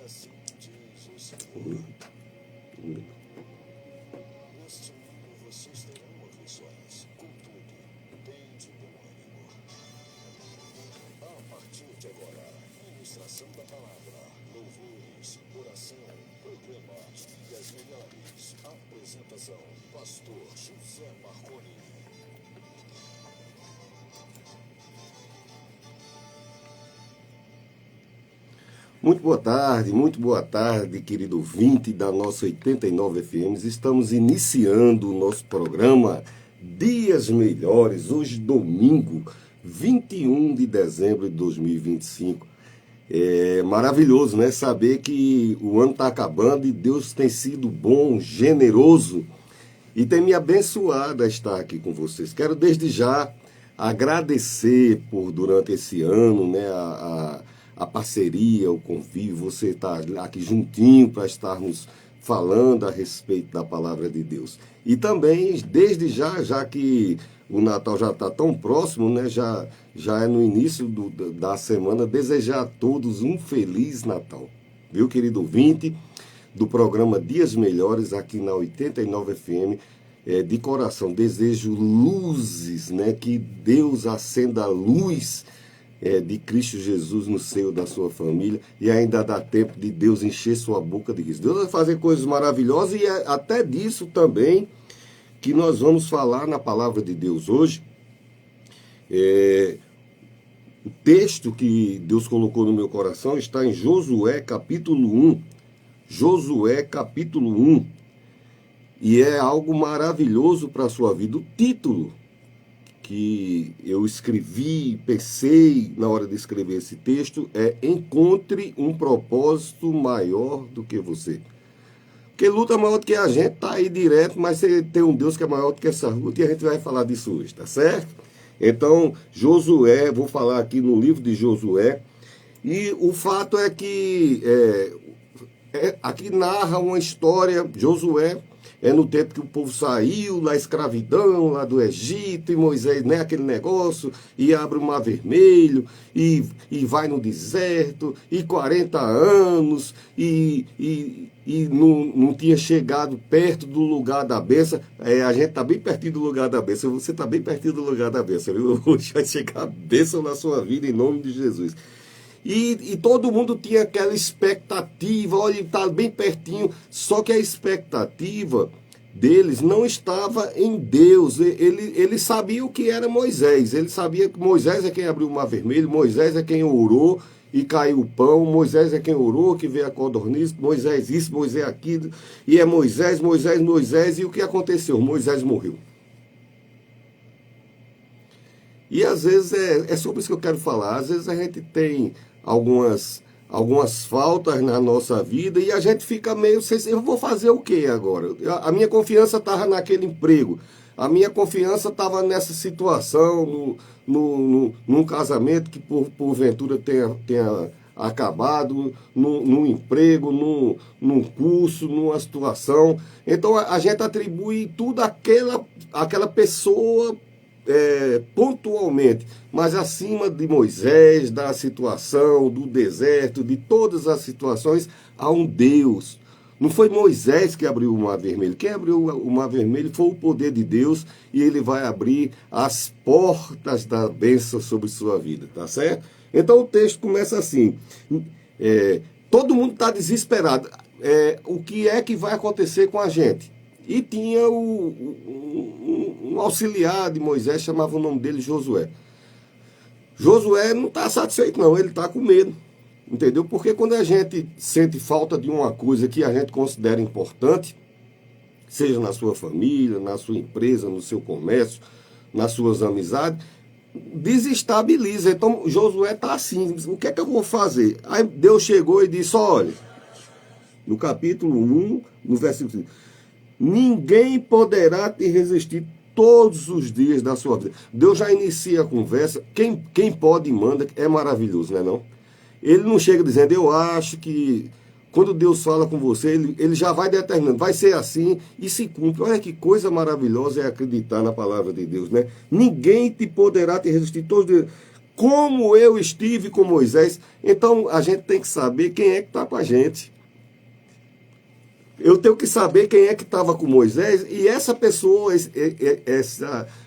Assim diz o Senhor. Neste mundo vocês terão aflições, contudo, tende bom ânimo. A partir de agora, ministração da palavra, louvores, oração, programas e as melhores. Apresentação, pastor José Marconi. Muito boa tarde, querido ouvinte da nossa 89 FM. Estamos iniciando o nosso programa Dias Melhores, hoje domingo, 21 de dezembro de 2025. É maravilhoso, né? Saber que o ano está acabando e Deus tem sido bom, generoso e tem me abençoado a estar aqui com vocês. Quero desde já agradecer por, durante esse ano, né, a parceria, o convívio, você está aqui juntinho para estarmos falando a respeito da palavra de Deus. E também, desde já que o Natal já está tão próximo, né, já é no início da semana, desejar a todos um Feliz Natal. Viu, querido ouvinte do programa Dias Melhores, aqui na 89 FM, de coração, desejo luzes, né, que Deus acenda a luz de Cristo Jesus no seio da sua família, e ainda dá tempo de Deus encher sua boca de riso. Deus vai fazer coisas maravilhosas, e é até disso também que nós vamos falar na palavra de Deus hoje. O texto que Deus colocou no meu coração está em Josué capítulo 1. Josué capítulo 1. E é algo maravilhoso para a sua vida. O título que eu escrevi, pensei na hora de escrever esse texto é: Encontre um propósito maior do que você. Porque luta maior do que a gente, tá aí direto, mas você tem um Deus que é maior do que essa luta, e a gente vai falar disso hoje, tá certo? Então, Josué, vou falar aqui no livro de Josué, e o fato é que aqui narra uma história. Josué é no tempo que o povo saiu da escravidão, lá do Egito, e Moisés, né, aquele negócio, e abre o Mar Vermelho, e vai no deserto, e 40 anos, e não tinha chegado perto do lugar da bênção. A gente está bem pertinho do lugar da bênção, você está bem pertinho do lugar da bênção, viu? Hoje vai chegar a bênção na sua vida, em nome de Jesus. E todo mundo tinha aquela expectativa, olha, está bem pertinho, só que a expectativa deles não estava em Deus. Ele sabia o que era Moisés, ele sabia que Moisés é quem abriu o Mar Vermelho, Moisés é quem orou e caiu o pão, Moisés é quem orou, que veio a codorniz, Moisés isso, Moisés aquilo, e é Moisés, e o que aconteceu? Moisés morreu. E às vezes é sobre isso que eu quero falar. Às vezes a gente tem algumas faltas na nossa vida e a gente fica meio sem, eu vou fazer o que agora? A minha confiança estava naquele emprego, a minha confiança estava nessa situação, num casamento que porventura tenha acabado, num emprego, num curso, numa situação. Então a gente atribui tudo àquela pessoa pontualmente, mas acima de Moisés, da situação, do deserto, de todas as situações, há um Deus. Não foi Moisés que abriu o Mar Vermelho. Quem abriu o Mar Vermelho foi o poder de Deus, e ele vai abrir as portas da bênção sobre sua vida, tá certo? Então o texto começa assim: todo mundo está desesperado. O que é que vai acontecer com a gente? E tinha um auxiliar de Moisés, chamava o nome dele Josué. Josué não está satisfeito não, ele está com medo, entendeu? Porque quando a gente sente falta de uma coisa que a gente considera importante, seja na sua família, na sua empresa, no seu comércio, nas suas amizades, desestabiliza. Então Josué está assim: o que é que eu vou fazer? Aí Deus chegou e disse: olha, no capítulo 1, no versículo 5, ninguém poderá te resistir todos os dias da sua vida. Deus já inicia a conversa. Quem pode e manda, é maravilhoso, não é não? Ele não chega dizendo: eu acho que... Quando Deus fala com você, ele já vai determinando, vai ser assim, e se cumpre. Olha que coisa maravilhosa é acreditar na palavra de Deus, né? Ninguém te poderá te resistir todos os dias. como eu estive com Moisés. Então a gente tem que saber quem é que está com a gente. Eu tenho que saber quem é que estava com Moisés, e essa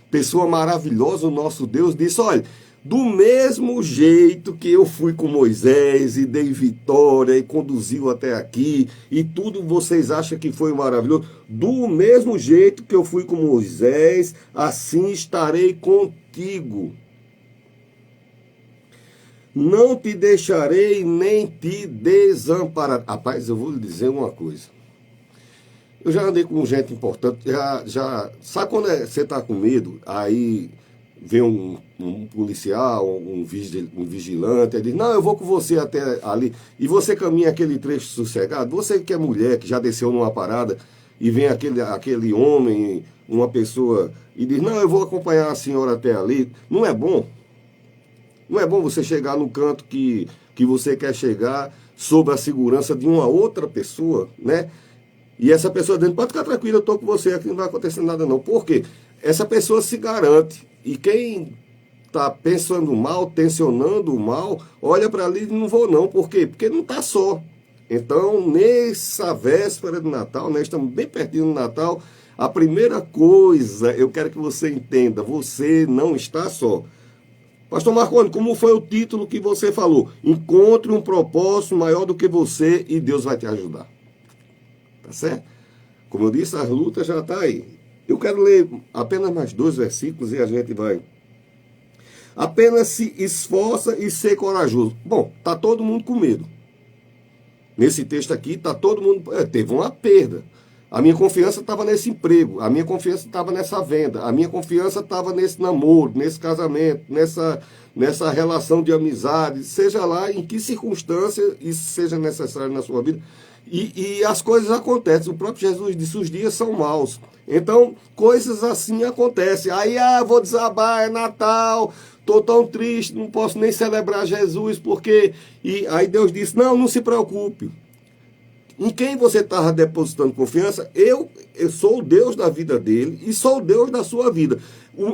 pessoa maravilhosa, o nosso Deus, disse: olha, do mesmo jeito que eu fui com Moisés e dei vitória e conduziu até aqui, e tudo vocês acham que foi maravilhoso, do mesmo jeito que eu fui com Moisés, assim estarei contigo. Não te deixarei nem te desampararei. Rapaz, eu vou lhe dizer uma coisa. Eu já andei com gente importante, sabe quando você está com medo, aí vem um policial, um vigilante, ele diz: não, eu vou com você até ali, e você caminha aquele trecho sossegado. Você que é mulher, que já desceu numa parada, e vem aquele homem, uma pessoa, e diz: não, eu vou acompanhar a senhora até ali. Não é bom? Não é bom você chegar no canto que você quer chegar, sob a segurança de uma outra pessoa, né? E essa pessoa dizendo: pode ficar tranquilo, eu estou com você, aqui não vai acontecer nada não. Por quê? Essa pessoa se garante. E quem está pensando mal, tensionando o mal, olha para ali e não vou não. Por quê? Porque não está só. Então, nessa véspera de Natal, né, estamos bem pertinho do Natal, a primeira coisa, eu quero que você entenda: você não está só. Pastor Marconi, como foi o título que você falou? Encontre um propósito maior do que você e Deus vai te ajudar. Tá certo? Como eu disse, as lutas já estão aí. Eu quero ler apenas mais 2 versículos e a gente vai. Apenas se esforça e ser corajoso. Bom, tá todo mundo com medo. Nesse texto aqui, tá todo mundo... teve uma perda. A minha confiança estava nesse emprego, a minha confiança estava nessa venda, a minha confiança estava nesse namoro, nesse casamento, nessa relação de amizade, seja lá em que circunstância isso seja necessário na sua vida. E as coisas acontecem. O próprio Jesus disse: os dias são maus. Então, coisas assim acontecem. Aí, vou desabar, é Natal, estou tão triste, não posso nem celebrar Jesus, porque... E aí Deus disse: não se preocupe. Em quem você estava depositando confiança, eu sou o Deus da vida dele e sou o Deus da sua vida.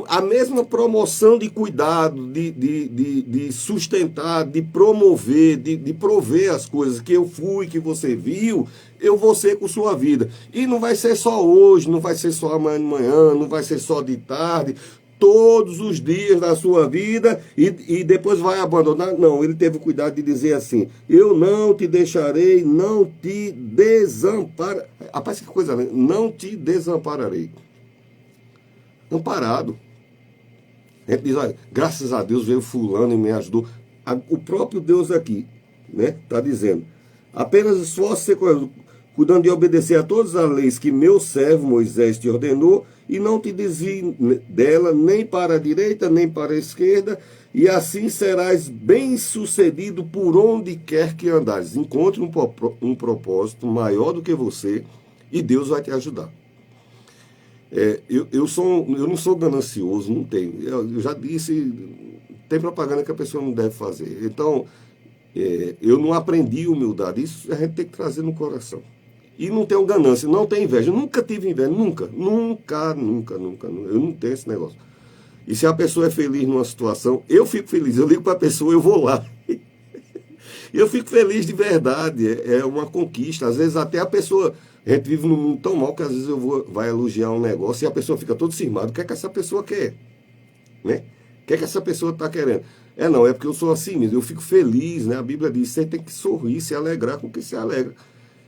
A mesma promoção de cuidado, de sustentar, de promover, de prover as coisas que eu fui, que você viu, eu vou ser com sua vida. E não vai ser só hoje, não vai ser só amanhã de manhã, não vai ser só de tarde, todos os dias da sua vida, e depois vai abandonar. Não, ele teve o cuidado de dizer assim: eu não te deixarei, não te desampararei. Rapaz, que coisa, né? Não te desampararei. Amparado. A gente diz: olha, graças a Deus veio fulano e me ajudou. O próprio Deus aqui, né, está dizendo: apenas esforce-se cuidando de obedecer a todas as leis que meu servo Moisés te ordenou, e não te desvie dela nem para a direita, nem para a esquerda, e assim serás bem-sucedido por onde quer que andares. Encontre um propósito maior do que você, e Deus vai te ajudar. Eu não sou ganancioso, não tenho. Eu já disse, tem propaganda que a pessoa não deve fazer. Então, eu não aprendi humildade. Isso a gente tem que trazer no coração. E não tenho ganância, não tenho inveja. Eu nunca tive inveja, nunca. Eu não tenho esse negócio. E se a pessoa é feliz numa situação, eu fico feliz. Eu ligo para a pessoa, eu vou lá. Eu fico feliz de verdade. É uma conquista. Às vezes até a pessoa... A gente vive num mundo tão mal que às vezes vai elogiar um negócio e a pessoa fica todo cismada. O que é que essa pessoa quer? Né? O que é que essa pessoa está querendo? Não, é porque eu sou assim mesmo. Eu fico feliz, né? A Bíblia diz: você tem que sorrir, se alegrar com quem se alegra.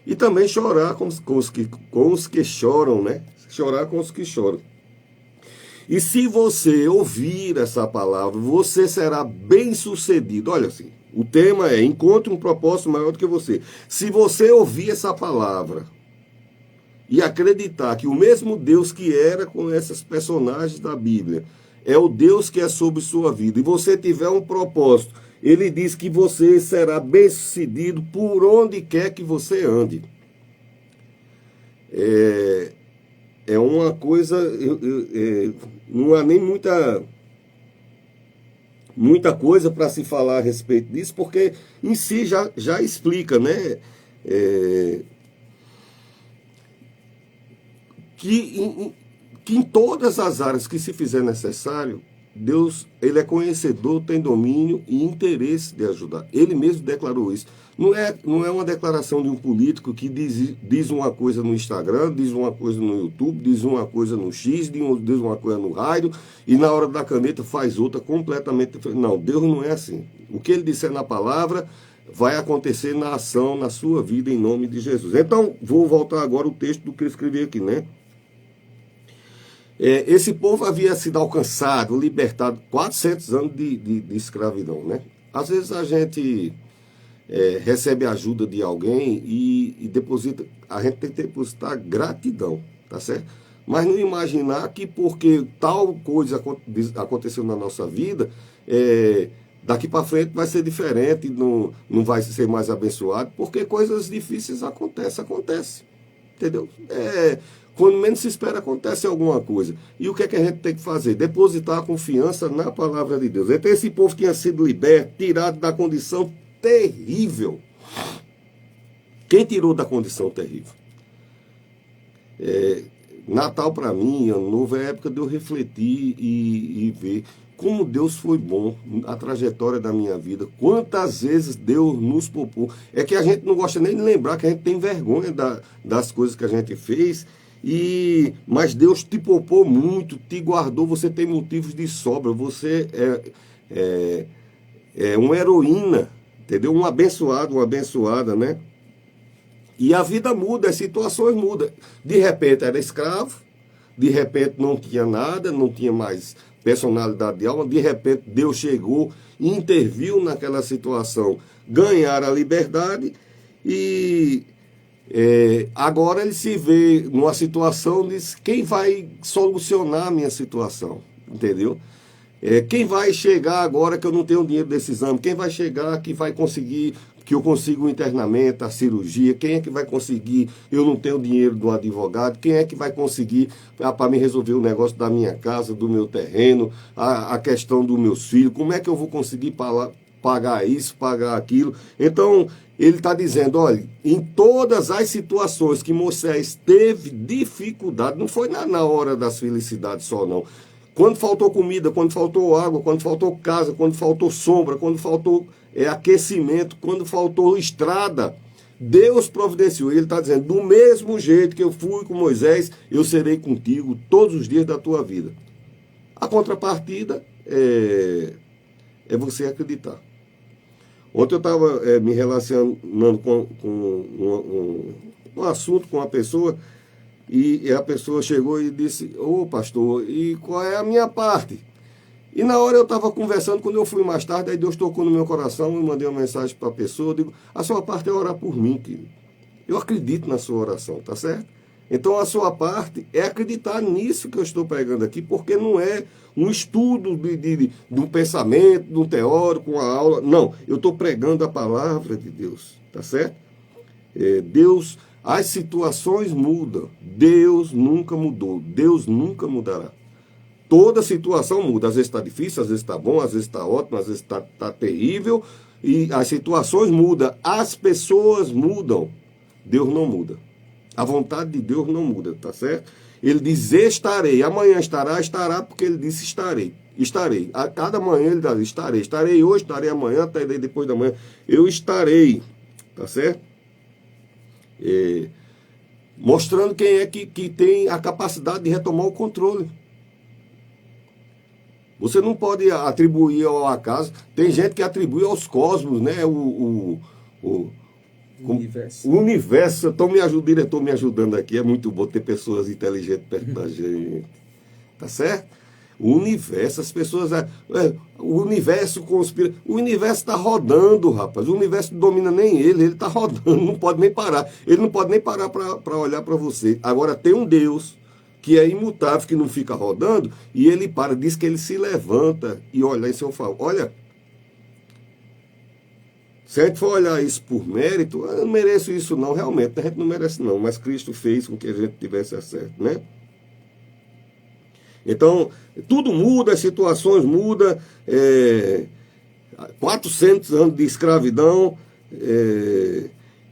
E também chorar com os que choram, né? Chorar com os que choram. E se você ouvir essa palavra, você será bem-sucedido. Olha assim, o tema é: encontre um propósito maior do que você. Se você ouvir essa palavra e acreditar que o mesmo Deus que era com esses personagens da Bíblia é o Deus que é sobre sua vida, e você tiver um propósito, ele diz que você será bem-sucedido por onde quer que você ande. É uma coisa, não há nem muita coisa para se falar a respeito disso, porque em si já explica, né? Que em todas as áreas que se fizer necessário, Deus, ele é conhecedor, tem domínio e interesse de ajudar. Ele mesmo declarou isso. Não é uma declaração de um político que diz uma coisa no Instagram, diz uma coisa no YouTube, diz uma coisa no X, diz uma coisa no rádio, e na hora da caneta faz outra completamente diferente. Não, Deus não é assim. O que ele disser na palavra vai acontecer na ação, na sua vida, em nome de Jesus. Então, vou voltar agora ao texto do que eu escrevi aqui, né? Esse povo havia sido alcançado, libertado, 400 anos de escravidão, né? Às vezes a gente recebe a ajuda de alguém e deposita, a gente tem que depositar gratidão, tá certo? Mas não imaginar que porque tal coisa aconteceu na nossa vida, daqui para frente vai ser diferente, não vai ser mais abençoado, porque coisas difíceis acontecem, entendeu? Quando menos se espera, acontece alguma coisa. E o que é que a gente tem que fazer? Depositar a confiança na palavra de Deus. Então esse povo tinha sido liberto, tirado da condição terrível. Quem tirou da condição terrível? Natal para mim, Ano Novo, é a época de eu refletir e ver como Deus foi bom, a trajetória da minha vida, quantas vezes Deus nos poupou. É que a gente não gosta nem de lembrar, que a gente tem vergonha das coisas que a gente fez, mas Deus te poupou muito, te guardou, você tem motivos de sobra, você é uma heroína, entendeu? Um abençoado, uma abençoada, né? E a vida muda, as situações mudam. De repente era escravo, de repente não tinha nada, não tinha mais personalidade de alma, de repente Deus chegou e interviu naquela situação, ganhar a liberdade e agora ele se vê numa situação de quem vai solucionar a minha situação, entendeu? Quem vai chegar agora que eu não tenho dinheiro desse exame? Quem vai chegar que vai conseguir, que eu consigo o internamento, a cirurgia? Quem é que vai conseguir, eu não tenho dinheiro do advogado? Quem é que vai conseguir para me resolver o negócio da minha casa, do meu terreno, a questão dos meus filhos? Como é que eu vou conseguir pagar isso, pagar aquilo? Então, ele está dizendo, olha, em todas as situações que Moisés teve dificuldade, não foi na hora das felicidades só não. Quando faltou comida, quando faltou água, quando faltou casa, quando faltou sombra, quando faltou aquecimento, quando faltou estrada, Deus providenciou. Ele está dizendo, do mesmo jeito que eu fui com Moisés, eu serei contigo todos os dias da tua vida. A contrapartida é você acreditar. Ontem eu estava me relacionando com um assunto com uma pessoa, e a pessoa chegou e disse, ô pastor, e qual é a minha parte? E na hora eu estava conversando, quando eu fui mais tarde, aí Deus tocou no meu coração, eu mandei uma mensagem para a pessoa, eu digo, a sua parte é orar por mim, querido. Eu acredito na sua oração, tá certo? Então a sua parte é acreditar nisso que eu estou pregando aqui, porque não é um estudo de um pensamento, de um teórico, uma aula. Não, eu estou pregando a palavra de Deus, tá certo? Deus, as situações mudam. Deus nunca mudou, Deus nunca mudará. Toda situação muda, às vezes está difícil, às vezes está bom, às vezes está ótimo, às vezes está terrível, e as situações mudam, as pessoas mudam, Deus não muda. A vontade de Deus não muda, tá certo? Ele diz, estarei, amanhã estará, porque ele disse estarei. A cada manhã ele diz, estarei hoje, estarei amanhã, estarei depois da manhã, eu estarei, tá certo? Mostrando quem é que tem a capacidade de retomar o controle. Você não pode atribuir ao acaso. Tem gente que atribui aos cosmos, né? O universo. O universo. O diretor me ajudando aqui. É muito bom ter pessoas inteligentes perto da gente. Tá certo? O universo, as pessoas... o universo conspira. O universo está rodando, rapaz. O universo não domina nem ele está rodando. Não pode nem parar. Ele não pode nem parar para olhar para você. Agora tem um Deus que é imutável, que não fica rodando, e ele diz que ele se levanta e olha em seu favor. Olha, se a gente for olhar isso por mérito, eu não mereço isso não, realmente, a gente não merece não, mas Cristo fez com que a gente tivesse acesso, né? Então, tudo muda, as situações mudam, 400 anos de escravidão,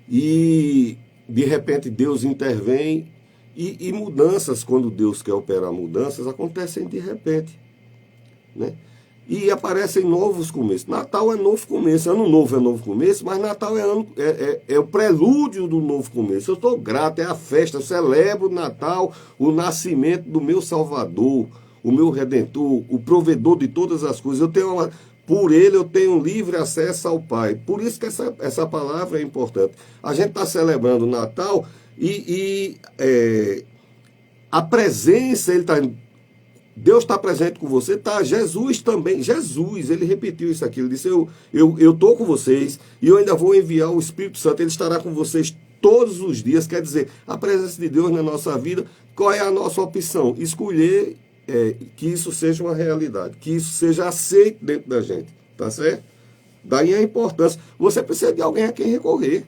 e de repente Deus intervém. E mudanças, quando Deus quer operar mudanças, acontecem de repente. né? E aparecem novos começos. Natal é novo começo, Ano Novo é novo começo, mas Natal é o prelúdio do novo começo. Eu estou grato, é a festa, eu celebro o Natal, o nascimento do meu Salvador, o meu Redentor, o provedor de todas as coisas. Por ele eu tenho livre acesso ao Pai. Por isso que essa palavra é importante. A gente está celebrando o Natal e a presença, Deus está presente com você, tá? Jesus também, Jesus, ele repetiu isso aqui, ele disse, eu estou com vocês e eu ainda vou enviar o Espírito Santo, ele estará com vocês todos os dias, quer dizer, a presença de Deus na nossa vida, qual é a nossa opção? Escolher que isso seja uma realidade, que isso seja aceito dentro da gente, tá certo? Daí a importância, você precisa de alguém a quem recorrer.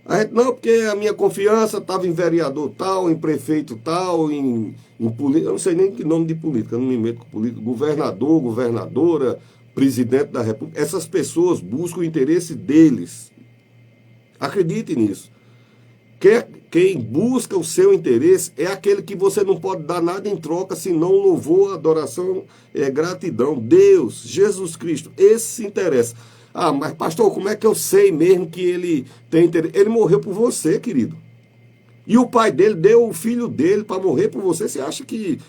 A gente, não, porque a minha confiança estava em vereador tal, em prefeito tal, em político, eu não sei nem que nome de política, eu não me meto com política, governador, governadora, presidente da República. Essas pessoas buscam o interesse deles. Acredite nisso. Quem busca o seu interesse é aquele que você não pode dar nada em troca, senão louvor, adoração, gratidão. Deus, Jesus Cristo, esse se interessa. Ah, mas pastor, como é que eu sei mesmo que ele tem interesse? Ele morreu por você, querido. E o pai dele deu o filho dele para morrer por você. Você acha que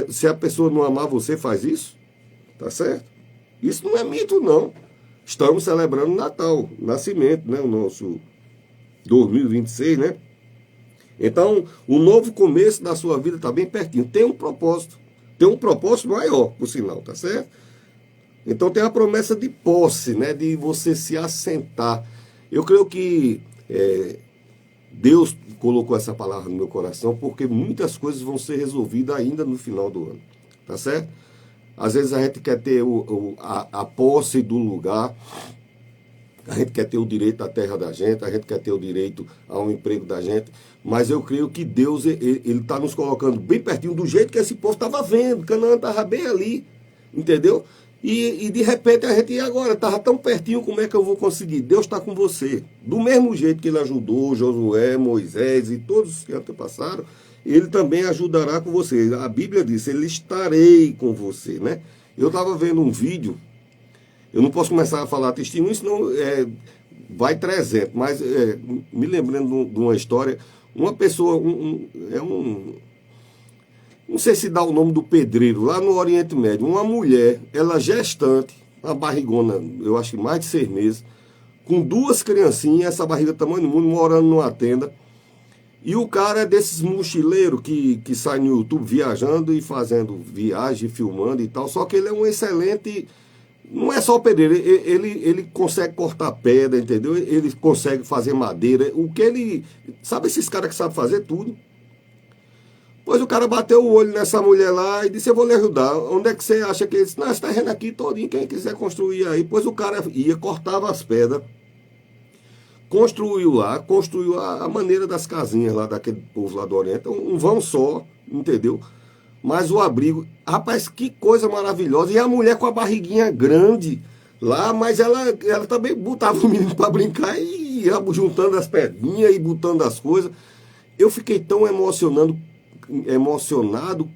se a pessoa não amar você faz isso? Tá certo? Isso não é mito, não. Estamos celebrando o Natal, o nascimento, né? O nosso 2026, né? Então, o novo começo da sua vida está bem pertinho. Tem um propósito. Tem um propósito maior, por sinal, tá certo? Então tem a promessa de posse, né, de você se assentar. Eu creio que Deus colocou essa palavra no meu coração porque muitas coisas vão ser resolvidas ainda no final do ano, tá certo? Às vezes a gente quer ter a posse do lugar, a gente quer ter o direito à terra da gente, a gente quer ter o direito ao emprego da gente, mas eu creio que Deus ele está nos colocando bem pertinho do jeito que esse povo estava vendo, Canaã estava bem ali, entendeu? E de repente a gente, e agora? Estava tão pertinho, como é que eu vou conseguir? Deus está com você. Do mesmo jeito que ele ajudou Josué, Moisés e todos que antepassaram, ele também ajudará com você. A Bíblia diz, ele estarei com você, né? Eu estava vendo um vídeo, eu não posso começar a falar testemunho, senão vai 300, mas me lembrando de uma história, uma pessoa, não sei se dá o nome do pedreiro, lá no Oriente Médio, uma mulher, ela gestante, uma barrigona, eu acho que mais de 6 meses, com 2 criancinhas, essa barriga do tamanho do mundo, morando numa tenda, e o cara é desses mochileiros que sai no YouTube viajando e fazendo viagem, filmando e tal, só que ele é um excelente, não é só pedreiro, ele consegue cortar pedra, entendeu? Ele consegue fazer madeira, sabe esses caras que sabem fazer tudo? Pois o cara bateu o olho nessa mulher lá e disse, eu vou lhe ajudar. Onde é que você acha que ele disse? Não, esse terreno aqui todinho, quem quiser construir aí. Pois o cara ia, cortava as pedras, construiu a maneira das casinhas lá daquele povo lá do Oriente. Um vão só, entendeu? Mas o abrigo, rapaz, que coisa maravilhosa. E a mulher com a barriguinha grande lá, mas ela também botava o menino para brincar e ia juntando as pedrinhas e botando as coisas. Eu fiquei tão emocionado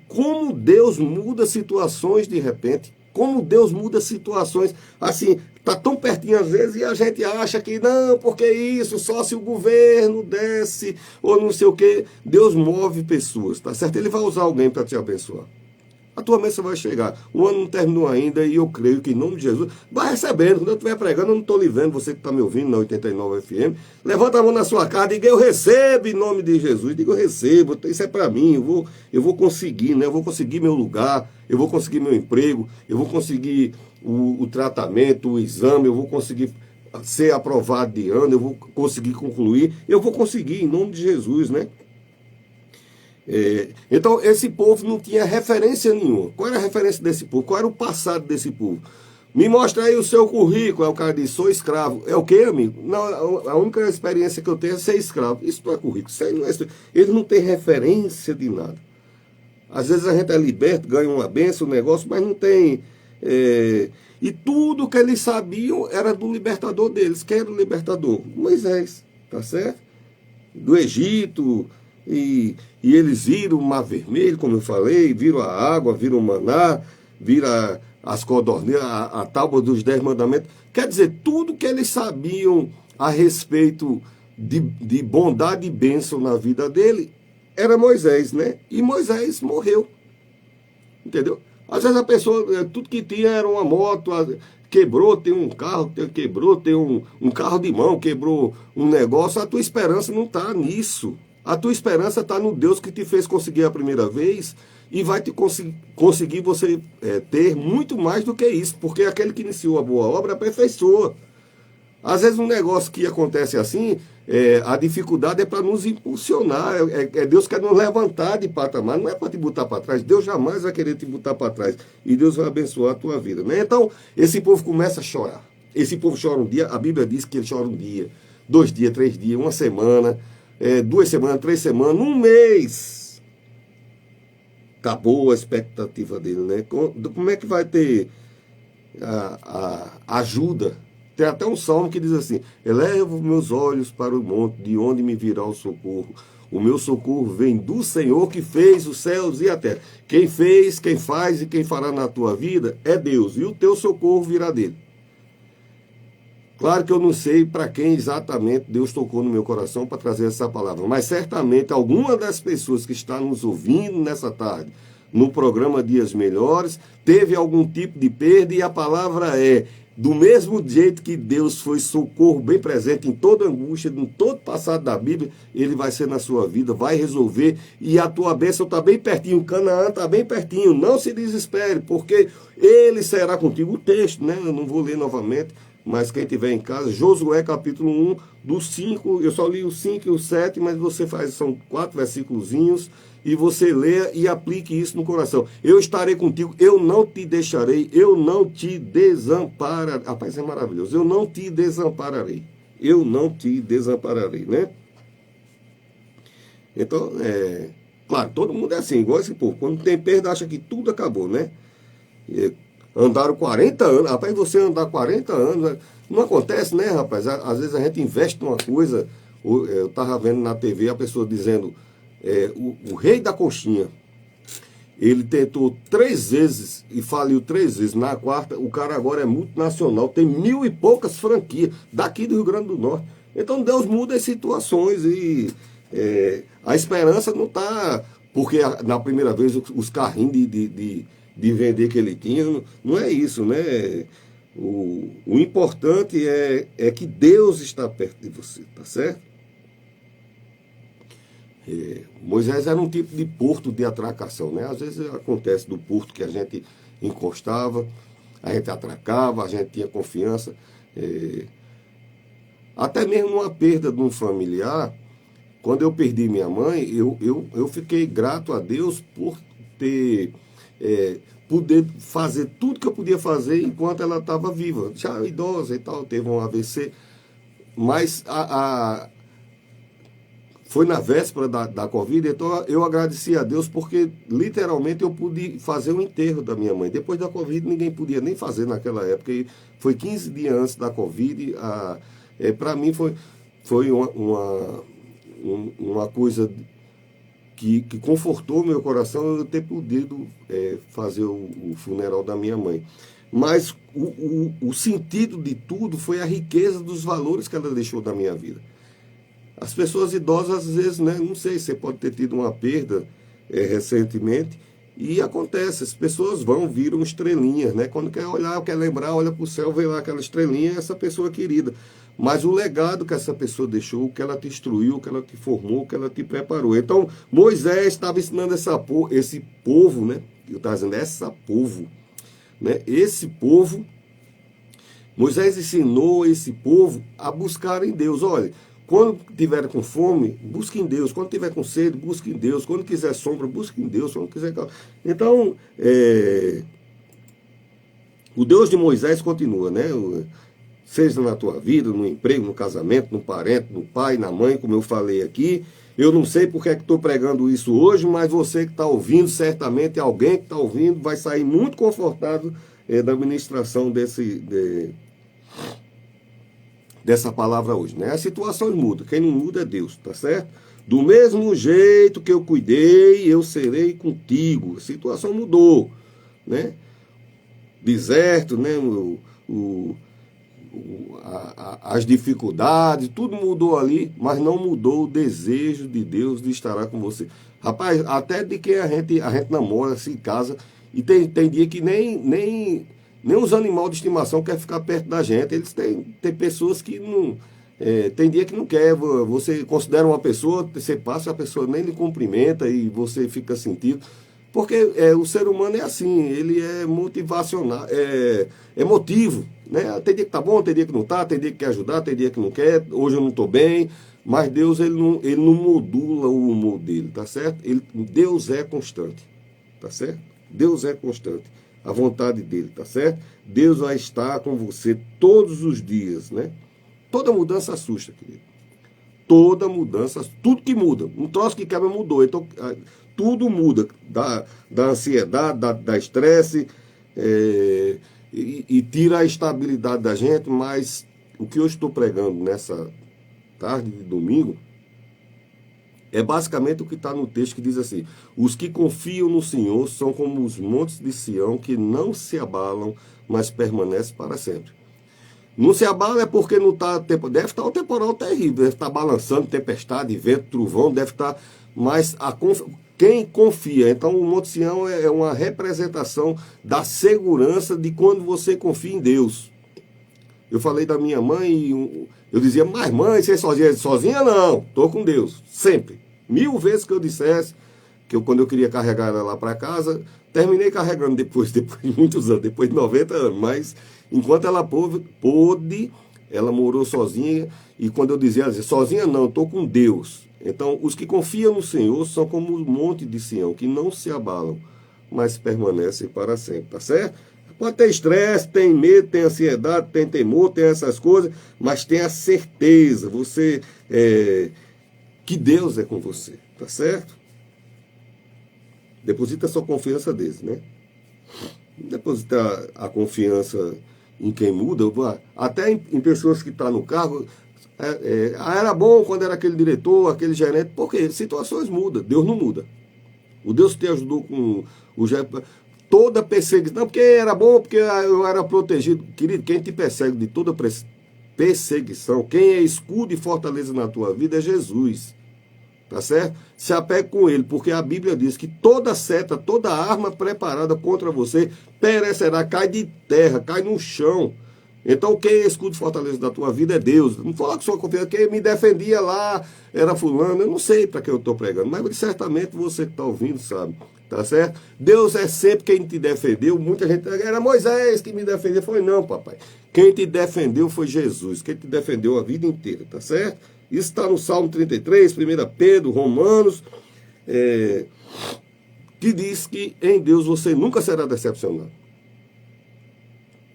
como Deus muda situações de repente, como Deus muda situações, assim, tá tão pertinho às vezes e a gente acha que não, porque isso, só se o governo desce ou não sei o que, Deus move pessoas, tá certo? Ele vai usar alguém para te abençoar. A tua bênção vai chegar. O ano não terminou ainda e eu creio que em nome de Jesus, vai recebendo. Quando eu estiver pregando, eu não estou lhe vendo, você que está me ouvindo na 89 FM, levanta a mão na sua cara e diga, eu recebo em nome de Jesus. Diga, eu recebo, isso é para mim, eu vou conseguir, né? Eu vou conseguir meu lugar, eu vou conseguir meu emprego, eu vou conseguir o tratamento, o exame, eu vou conseguir ser aprovado de ano, eu vou conseguir concluir, eu vou conseguir em nome de Jesus, né? Então esse povo não tinha referência nenhuma. Qual era a referência desse povo? Qual era o passado desse povo? Me mostra aí o seu currículo. Aí o cara diz, sou escravo. É o quê, amigo? Não, a única experiência que eu tenho é ser escravo. Isso não é currículo. Isso aí não é... Ele não tem referência de nada. Às vezes a gente é liberto, ganha uma benção, um negócio, mas não tem... E tudo que eles sabiam era do libertador deles. Quem era o libertador? Moisés, tá certo? Do Egito... E eles viram o Mar Vermelho, como eu falei, viram a água, viram o maná, vira as codornizes, a tábua dos 10 mandamentos. Quer dizer, tudo que eles sabiam a respeito de bondade e bênção na vida dele era Moisés, né? E Moisés morreu. Entendeu? Às vezes a pessoa, tudo que tinha era uma moto, quebrou, tem um carro, quebrou, tem um carro de mão, quebrou um negócio. A tua esperança não está nisso. A tua esperança está no Deus que te fez conseguir a primeira vez e vai te conseguir você ter muito mais do que isso, porque aquele que iniciou a boa obra aperfeiçoa. Às vezes um negócio que acontece assim, a dificuldade é para nos impulsionar, Deus quer nos levantar de patamar, não é para te botar para trás. Deus jamais vai querer te botar para trás e Deus vai abençoar a tua vida, né? Então, esse povo começa a chorar. Esse povo chora um dia, a Bíblia diz que ele chora um dia, 2 dias, 3 dias, uma semana, 2 semanas, 3 semanas, um mês. Acabou a expectativa dele, né? Como é que vai ter a ajuda? Tem até um salmo que diz assim: elevo meus olhos para o monte, de onde me virá o socorro. O meu socorro vem do Senhor que fez os céus e a terra. Quem fez, quem faz e quem fará na tua vida é Deus. E o teu socorro virá dele. Claro que eu não sei para quem exatamente Deus tocou no meu coração para trazer essa palavra. Mas certamente alguma das pessoas que está nos ouvindo nessa tarde, no programa Dias Melhores, teve algum tipo de perda e a palavra é: do mesmo jeito que Deus foi socorro bem presente em toda angústia, em todo passado da Bíblia, Ele vai ser na sua vida, vai resolver, e a tua bênção está bem pertinho, Canaã está bem pertinho, não se desespere, porque Ele será contigo. O texto, né? Eu não vou ler novamente, mas quem tiver em casa, Josué capítulo 1, do 5, eu só li o 5 e o 7, mas você faz, são 4 versículozinhos, e você lê e aplique isso no coração. Eu estarei contigo, eu não te deixarei, eu não te desampararei. Rapaz, é maravilhoso. Eu não te desampararei. Eu não te desampararei, né? Então, claro, todo mundo é assim, igual esse povo. Quando tem perda, acha que tudo acabou, né? Andaram 40 anos. Rapaz, você andar 40 anos, não acontece, né, rapaz? Às vezes a gente investe numa coisa. Eu estava vendo na TV a pessoa dizendo... o rei da coxinha, ele tentou 3 vezes e faliu 3 vezes. Na 4ª, o cara agora é multinacional, tem 1000 e poucas franquias daqui do Rio Grande do Norte. Então Deus muda as situações e a esperança não está, porque na primeira vez os carrinhos de vender que ele tinha, não é isso, né? O importante é que Deus está perto de você, tá certo? Moisés era um tipo de porto de atracação, né? Às vezes acontece do porto que a gente encostava, a gente atracava, a gente tinha confiança. Até mesmo uma perda de um familiar, quando eu perdi minha mãe, eu fiquei grato a Deus por ter poder fazer tudo que eu podia fazer enquanto ela estava viva, já idosa e tal, teve um AVC, mas foi na véspera da Covid, então eu agradeci a Deus porque literalmente eu pude fazer o enterro da minha mãe. Depois da Covid ninguém podia nem fazer naquela época, e foi 15 dias antes da Covid. Para mim foi uma coisa que confortou meu coração eu ter podido fazer o funeral da minha mãe. Mas o sentido de tudo foi a riqueza dos valores que ela deixou da minha vida. As pessoas idosas, às vezes, né, não sei, você pode ter tido uma perda recentemente, e acontece, as pessoas viram estrelinhas, né? Quando quer olhar, quer lembrar, olha para o céu, vê lá aquela estrelinha, essa pessoa querida. Mas o legado que essa pessoa deixou, o que ela te instruiu, o que ela te formou, o que ela te preparou. Então, Moisés estava ensinando esse povo, né? Eu estava dizendo, povo, né? Esse povo, Moisés ensinou esse povo a buscar em Deus. Olha, quando tiver com fome, busque em Deus. Quando tiver com sede, busque em Deus. Quando quiser sombra, busque em Deus. Quando quiser... Então, o Deus de Moisés continua, né? Seja na tua vida, no emprego, no casamento, no parente, no pai, na mãe, como eu falei aqui. Eu não sei porque é que estou pregando isso hoje, mas você que está ouvindo, certamente alguém que está ouvindo vai sair muito confortável da ministração dessa palavra hoje, né? As situações mudam, quem não muda é Deus, tá certo? Do mesmo jeito que eu cuidei, eu serei contigo. A situação mudou, né? deserto, né? As dificuldades, tudo mudou ali, mas não mudou o desejo de Deus de estar com você. Rapaz, até de que a gente namora, se casa, e tem dia que nem os animais de estimação querem ficar perto da gente. Eles tem pessoas que não. Tem dia que não quer. Você considera uma pessoa, você passa, a pessoa nem lhe cumprimenta e você fica sentido. Porque o ser humano é assim, ele é motivacional, é emotivo, né? Tem dia que tá bom, tem dia que não tá, tem dia que quer ajudar, tem dia que não quer, hoje eu não estou bem, mas Deus ele não modula o humor dele, tá certo? Deus é constante, tá certo? Deus é constante, a vontade dele, tá certo? Deus vai estar com você todos os dias, né? Toda mudança assusta, querido. Toda mudança, tudo que muda, um troço que quebra mudou, então tudo muda, da ansiedade, da estresse, e tira a estabilidade da gente, mas o que eu estou pregando nessa tarde de domingo é basicamente o que está no texto que diz assim: os que confiam no Senhor são como os montes de Sião que não se abalam, mas permanecem para sempre. Não se abala é porque não está, deve estar um temporal terrível, deve estar balançando, tempestade, vento, trovão, deve estar, mas quem confia, então o Monte Sião é uma representação da segurança de quando você confia em Deus. Eu falei da minha mãe e eu dizia, mas mãe, você é sozinha? Sozinha não, estou com Deus, sempre. 1000 vezes que eu dissesse, quando eu queria carregar ela lá para casa, terminei carregando depois de muitos anos, depois de 90 anos, mas enquanto ela pôde, ela morou sozinha, e quando eu dizia, ela dizia, sozinha não, estou com Deus. Então, os que confiam no Senhor são como um monte de Sião, que não se abalam, mas permanecem para sempre, tá certo? Pode ter estresse, tem medo, tem ansiedade, tem temor, tem essas coisas, mas tem a certeza, que Deus é com você, tá certo? Deposita sua confiança deles, né? Depositar a confiança em quem muda, até em pessoas que estão no cargo. Era bom quando era aquele diretor, aquele gerente, porque situações mudam, Deus não muda. O Deus que te ajudou com o gerente, toda perseguição, não, porque era bom, porque eu era protegido. Querido, quem te persegue de toda perseguição, quem é escudo e fortaleza na tua vida é Jesus. Tá certo? Se apegue com ele, porque a Bíblia diz que toda seta, toda arma preparada contra você perecerá, cai de terra, cai no chão. Então quem é escudo e fortaleza da tua vida é Deus. Não coloque sua confiança, quem me defendia lá era fulano, eu não sei para que eu estou pregando, mas certamente você que está ouvindo sabe, tá certo? Deus é sempre quem te defendeu. Muita gente, era Moisés que me defendeu. Foi não, papai. Quem te defendeu foi Jesus, quem te defendeu a vida inteira, tá certo? Isso está no Salmo 33, 1 Pedro, Romanos, que diz que em Deus você nunca será decepcionado.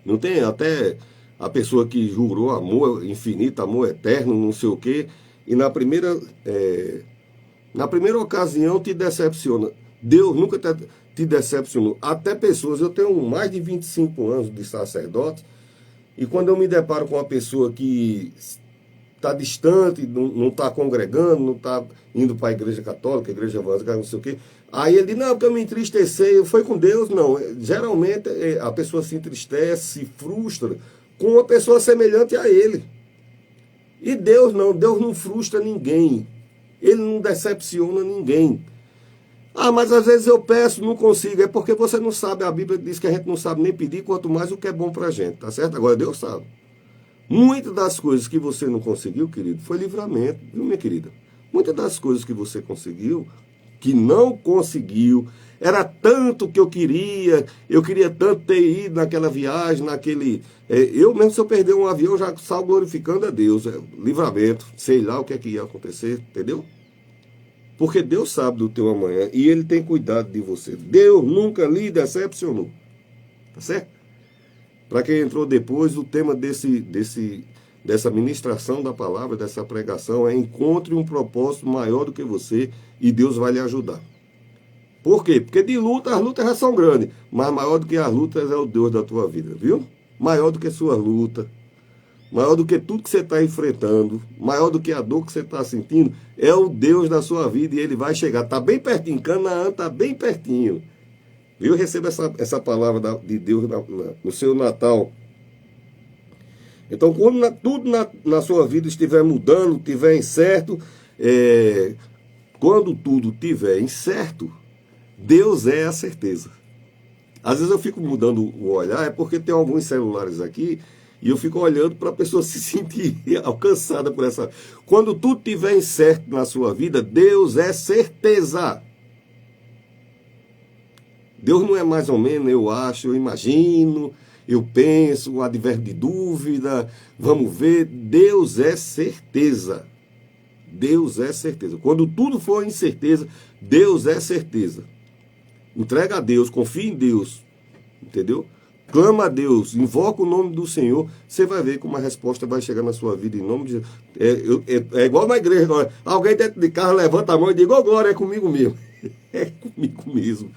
Não tem até a pessoa que jurou amor infinito, amor eterno, não sei o quê, e na primeira ocasião te decepciona. Deus nunca te decepcionou. Até pessoas, eu tenho mais de 25 anos de sacerdote, e quando eu me deparo com uma pessoa que está distante, não está congregando, não está indo para a igreja católica, a igreja evangélica, não sei o quê. Aí ele diz, não, porque eu me entristeci, foi com Deus. Não, geralmente a pessoa se entristece, se frustra com uma pessoa semelhante a ele. E Deus não frustra ninguém. Ele não decepciona ninguém. Ah, mas às vezes eu peço, não consigo. É porque você não sabe, a Bíblia diz que a gente não sabe nem pedir, quanto mais o que é bom para a gente, tá certo? Agora Deus sabe. Muitas das coisas que você não conseguiu, querido, foi livramento, viu, minha querida? Muitas das coisas que você conseguiu, que não conseguiu, era tanto que eu queria tanto ter ido naquela viagem, eu mesmo, se eu perder um avião, já salgo glorificando a Deus, livramento, sei lá o que é que ia acontecer, entendeu? Porque Deus sabe do teu amanhã e Ele tem cuidado de você. Deus nunca lhe decepcionou, tá certo? Para quem entrou depois, o tema dessa ministração da palavra, dessa pregação, é encontre um propósito maior do que você e Deus vai lhe ajudar. Por quê? Porque de luta, as lutas já são grandes, mas maior do que as lutas é o Deus da tua vida, viu? Maior do que suas lutas, maior do que tudo que você está enfrentando, maior do que a dor que você está sentindo, é o Deus da sua vida e Ele vai chegar. Está bem pertinho, Canaã está bem pertinho. Eu recebo essa palavra de Deus no seu Natal. Então, quando tudo na sua vida estiver mudando, estiver incerto, quando tudo estiver incerto, Deus é a certeza. Às vezes eu fico mudando o olhar, é porque tem alguns celulares aqui, e eu fico olhando para a pessoa se sentir alcançada por essa. Quando tudo estiver incerto na sua vida, Deus é certeza. Deus não é mais ou menos, eu acho, eu imagino, eu penso, advérbio de dúvida, vamos ver. Deus é certeza. Deus é certeza. Quando tudo for incerteza, Deus é certeza. Entrega a Deus, confia em Deus, entendeu? Clama a Deus, invoca o nome do Senhor, você vai ver como a resposta vai chegar na sua vida em nome de Jesus. É igual na igreja, alguém dentro de carro levanta a mão e diz, ô glória, é comigo mesmo. É comigo mesmo.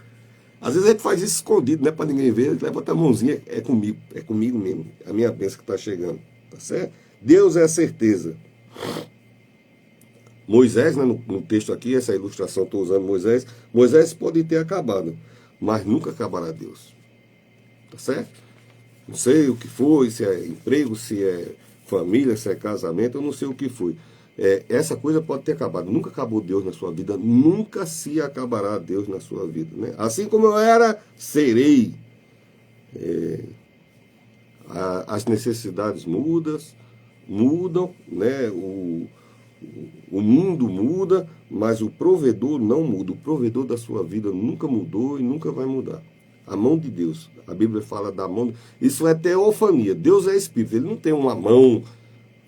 Às vezes a gente faz isso escondido, não é para ninguém ver, levanta a mãozinha, é comigo mesmo. A minha bênção que está chegando, tá certo? Deus é a certeza. Moisés, né, no texto aqui, essa ilustração estou usando Moisés pode ter acabado, mas nunca acabará Deus. Tá certo? Não sei o que foi, se é emprego, se é família, se é casamento, eu não sei o que foi. Essa coisa pode ter acabado. Nunca acabou Deus na sua vida, nunca se acabará Deus na sua vida. Né? Assim como eu era, serei. As necessidades mudam, né? O mundo muda, mas o provedor não muda. O provedor da sua vida nunca mudou e nunca vai mudar. A mão de Deus. A Bíblia fala da mão. Isso é teofania. Deus é Espírito. Ele não tem uma mão.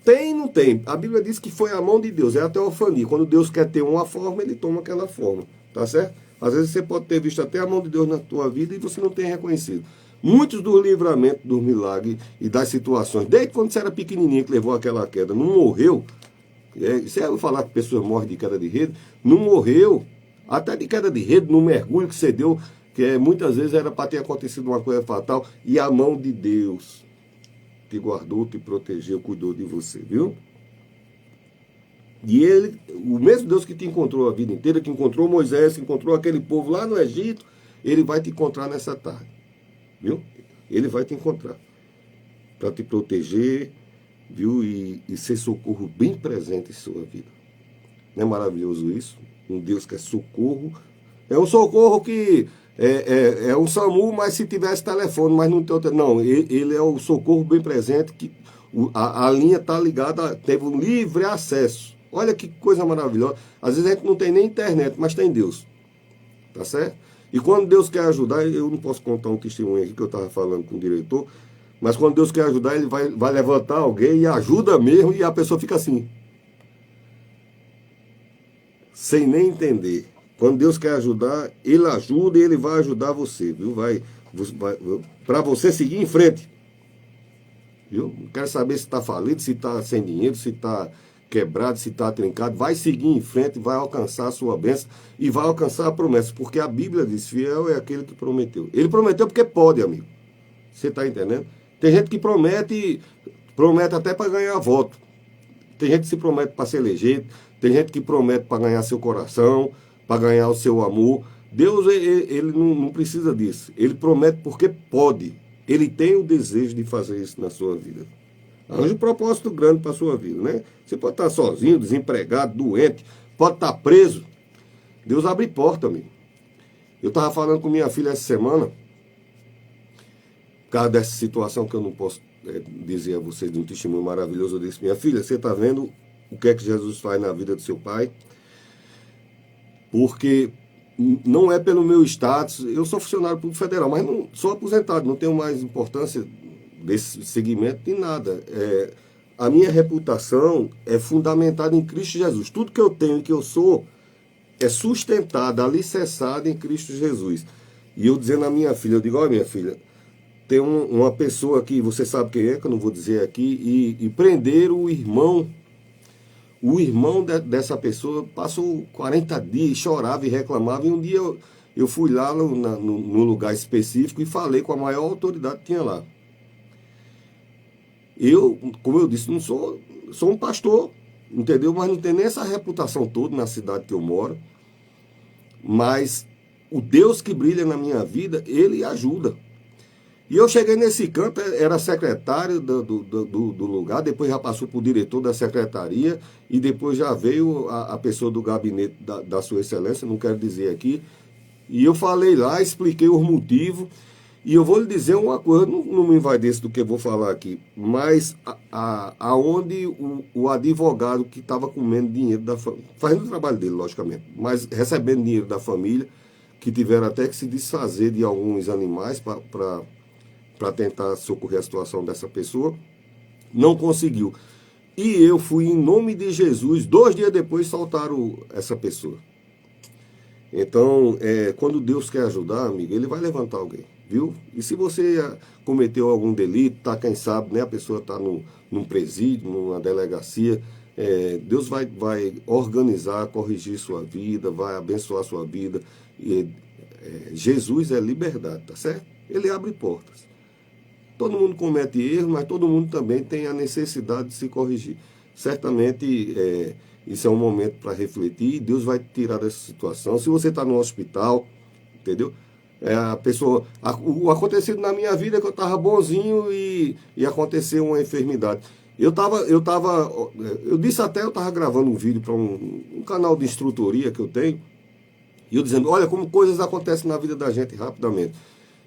Tem, não tem. A Bíblia diz que foi a mão de Deus. É a teofania. Quando Deus quer ter uma forma, ele toma aquela forma. Tá certo? Às vezes você pode ter visto até a mão de Deus na tua vida e você não tem reconhecido. Muitos dos livramentos, dos milagres e das situações, desde quando você era pequenininho que levou aquela queda, não morreu. Você vai falar que pessoas morrem de queda de rede? Não morreu. Até de queda de rede, no mergulho que você deu, que muitas vezes era para ter acontecido uma coisa fatal, e a mão de Deus te guardou, te protegeu, cuidou de você, viu? E ele, o mesmo Deus que te encontrou a vida inteira, que encontrou Moisés, que encontrou aquele povo lá no Egito, ele vai te encontrar nessa tarde, viu? Ele vai te encontrar para te proteger, viu? E ser socorro bem presente em sua vida. Não é maravilhoso isso? Um Deus que é socorro. É um socorro que é um SAMU, mas se tivesse telefone, mas não tem. Não, ele é o socorro bem presente, que a linha está ligada, teve um livre acesso. Olha que coisa maravilhosa. Às vezes a gente não tem nem internet, mas tem Deus. Tá certo? E quando Deus quer ajudar, eu não posso contar um testemunho aqui que eu estava falando com o diretor, mas quando Deus quer ajudar, ele vai levantar alguém e ajuda mesmo, e a pessoa fica assim, sem nem entender. Quando Deus quer ajudar, ele ajuda e ele vai ajudar você, viu? Para você seguir em frente. Viu? Não quero saber se está falido, se está sem dinheiro, se está quebrado, se está trincado. Vai seguir em frente, vai alcançar a sua bênção e vai alcançar a promessa, porque a Bíblia diz, fiel é aquele que prometeu. Ele prometeu porque pode, amigo. Você está entendendo? Tem gente que promete até para ganhar voto. Tem gente que se promete para se eleger. Tem gente que promete para ganhar seu coração, para ganhar o seu amor. Deus, ele não precisa disso. Ele promete porque pode. Ele tem o desejo de fazer isso na sua vida. Arranja um propósito grande para a sua vida, né? Você pode estar sozinho, desempregado, doente, pode estar preso. Deus abre porta, amigo. Eu estava falando com minha filha essa semana, por causa dessa situação que eu não posso dizer a vocês de um testemunho maravilhoso. Eu disse, minha filha, você está vendo o que é que Jesus faz na vida do seu pai? Porque não é pelo meu status, eu sou funcionário público federal, mas não sou aposentado, não tenho mais importância desse segmento de nada. A minha reputação é fundamentada em Cristo Jesus. Tudo que eu tenho e que eu sou é sustentado, alicerçado em Cristo Jesus. E eu dizendo à minha filha, eu digo, olha minha filha, tem uma pessoa que você sabe quem é, que eu não vou dizer aqui, e prenderam o irmão. O irmão dessa pessoa passou 40 dias, chorava e reclamava, e um dia eu fui lá no lugar específico e falei com a maior autoridade que tinha lá. Eu, como eu disse, não sou um pastor, entendeu? Mas não tenho nem essa reputação toda na cidade que eu moro. Mas o Deus que brilha na minha vida, ele ajuda. E eu cheguei nesse canto, era secretário do lugar, depois já passou por diretor da secretaria, e depois já veio a pessoa do gabinete da Sua Excelência, não quero dizer aqui. E eu falei lá, expliquei os motivos, e eu vou lhe dizer uma coisa, não me envaideço do que eu vou falar aqui, mas aonde o advogado que estava comendo dinheiro da família, fazendo o trabalho dele, logicamente, mas recebendo dinheiro da família, que tiveram até que se desfazer de alguns animais para tentar socorrer a situação dessa pessoa, não conseguiu. E eu fui em nome de Jesus, 2 dias depois soltaram essa pessoa. Então, quando Deus quer ajudar, amigo, ele vai levantar alguém, viu? E se você cometeu algum delito, tá, quem sabe, né, a pessoa está num presídio, numa delegacia, Deus vai organizar, corrigir sua vida, vai abençoar sua vida. E, Jesus é liberdade, tá certo? Ele abre portas. Todo mundo comete erros, mas todo mundo também tem a necessidade de se corrigir. Certamente, isso é um momento para refletir, Deus vai te tirar dessa situação. Se você está no hospital, entendeu? O acontecido na minha vida é que eu estava bonzinho e aconteceu uma enfermidade. Eu disse até, eu estava gravando um vídeo para um canal de instrutoria que eu tenho, e eu dizendo, olha como coisas acontecem na vida da gente rapidamente.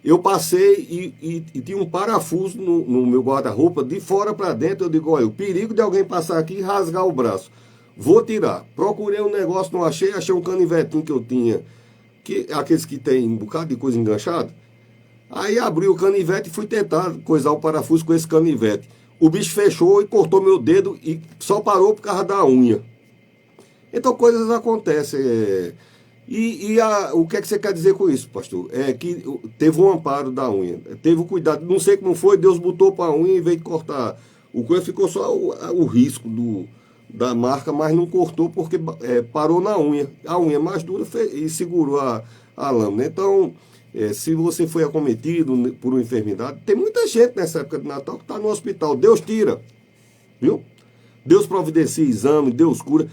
Eu passei e tinha um parafuso no meu guarda-roupa, de fora para dentro. Eu digo, olha, o perigo de alguém passar aqui e rasgar o braço. Vou tirar. Procurei um negócio, não achei um canivetinho que eu tinha, aqueles que tem um bocado de coisa enganchada. Aí abri o canivete e fui tentar coisar o parafuso com esse canivete. O bicho fechou e cortou meu dedo e só parou por causa da unha. Então coisas acontecem. O que é que você quer dizer com isso, pastor? É que teve um amparo da unha, teve o cuidado, não sei como foi, Deus botou para a unha e veio cortar. O coisa ficou só o risco da marca, mas não cortou porque parou na unha. A unha mais dura e segurou a lâmina. Então, se você foi acometido por uma enfermidade, tem muita gente nessa época de Natal que está no hospital. Deus tira, viu? Deus providencia exame, Deus cura.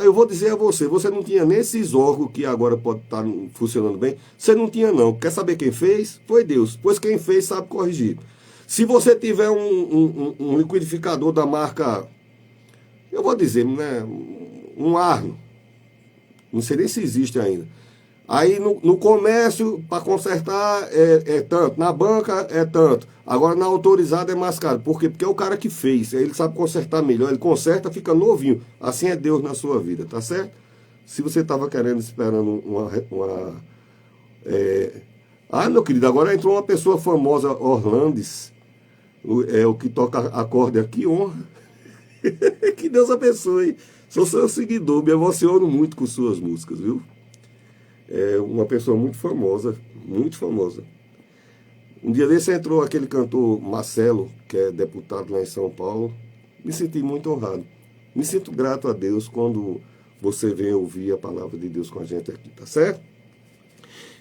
Eu vou dizer a você, você não tinha nem esses órgãos que agora pode estar funcionando bem. Você não tinha não. Quer saber quem fez? Foi Deus. Pois quem fez sabe corrigir. Se você tiver um liquidificador da marca, eu vou dizer, né, um Arno, não sei nem se existe ainda. Aí no comércio, para consertar, é tanto. Na banca, é tanto. Agora na autorizada é mais caro. Por quê? Porque é o cara que fez. Ele sabe consertar melhor. Ele conserta, fica novinho. Assim é Deus na sua vida, tá certo? Se você estava esperando meu querido, agora entrou uma pessoa famosa, Orlandes. O que toca acorde aqui, honra. Que Deus abençoe. Sou seu seguidor, me emociono muito com suas músicas, viu? É uma pessoa muito famosa, muito famosa. Um dia desse entrou aquele cantor Marcelo, que é deputado lá em São Paulo. Me senti muito honrado. Me sinto grato a Deus quando você vem ouvir a palavra de Deus com a gente aqui, tá certo?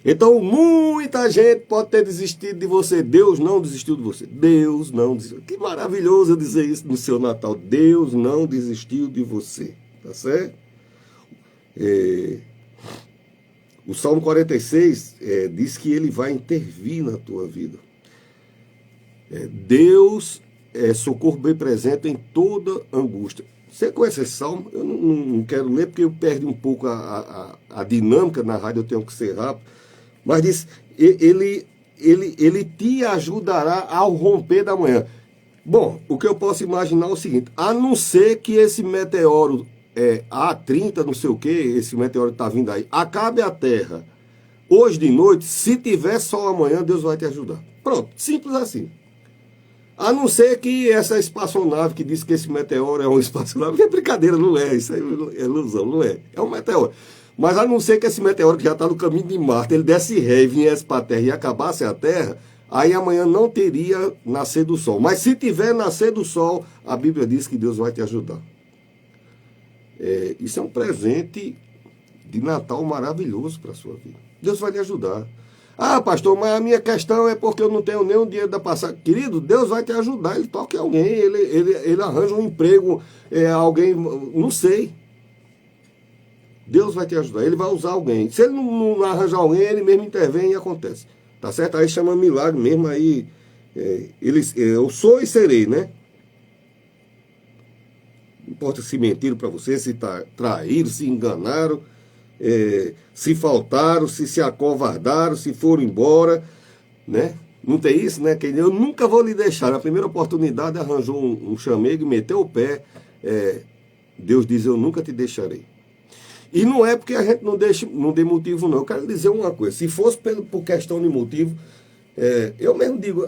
Então, muita gente pode ter desistido de você. Deus não desistiu de você. Deus não desistiu. Que maravilhoso eu dizer isso no seu Natal. Deus não desistiu de você, tá certo? O Salmo 46 diz que ele vai intervir na tua vida. Deus é socorro bem presente em toda angústia. Você conhece esse salmo? Eu não quero ler porque eu perdi um pouco a dinâmica na rádio, eu tenho que ser rápido. Mas diz, ele te ajudará ao romper da manhã. Bom, o que eu posso imaginar é o seguinte, a não ser que esse meteoro A30, não sei o que, esse meteoro está vindo aí, acabe a Terra hoje de noite, se tiver sol amanhã, Deus vai te ajudar. Pronto, simples assim. A não ser que essa espaçonave que diz que esse meteoro é uma espaçonave, que é brincadeira, não é, isso é ilusão, não é. É um meteoro. Mas a não ser que esse meteoro que já está no caminho de Marte, ele desse ré e viesse para a Terra e acabasse a Terra, aí amanhã não teria nascer do sol. Mas se tiver nascer do sol, a Bíblia diz que Deus vai te ajudar. Isso é um presente de Natal maravilhoso para a sua vida. Deus vai te ajudar. Ah, pastor, mas a minha questão é porque eu não tenho nem o dinheiro da passagem. Querido, Deus vai te ajudar. Ele toca em alguém, ele arranja um emprego, alguém, não sei. Deus vai te ajudar, ele vai usar alguém. Se ele não arranjar alguém, ele mesmo intervém e acontece. Tá certo? Aí chama milagre mesmo, aí eu sou e serei, né? Não importa se mentiram para você, se traíram, se enganaram, se faltaram, se acovardaram, se foram embora, né? Não tem isso, né? Eu nunca vou lhe deixar. Na primeira oportunidade arranjou um chamego e meteu o pé. Deus diz, eu nunca te deixarei. E não é porque a gente não dê motivo, não. Eu quero dizer uma coisa, se fosse por questão de motivo, eu mesmo digo,